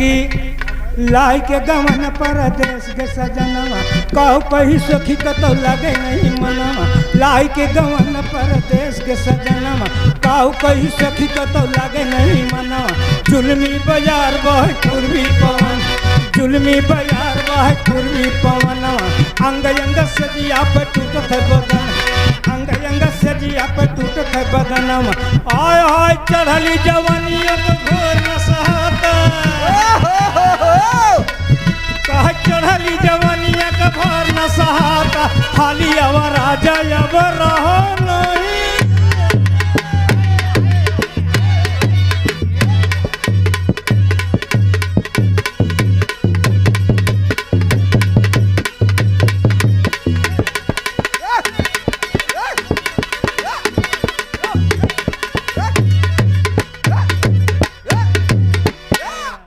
कि लाई के गवन परदेश के सजनवा कहू कही सखी कतो लगे नहीं मनवा। लाई के गवन परदेश के सजनवा कहू कही सखी कतो लगे नहीं मनवा। जुल्मी बाजार बहे पूर्वी पवन, जुल्मी बाजार बहे पूर्वी पवनवा। अंग अंग सजिया पे टूटत है बदन, अंग अंग सजिया पे टूटत है बदनवा। आय हाय चढ़ली जवानिया तो घोर न सहता, कह चढ़ली जवानिया का भर न सहाता। खाली अब राजा अब रहो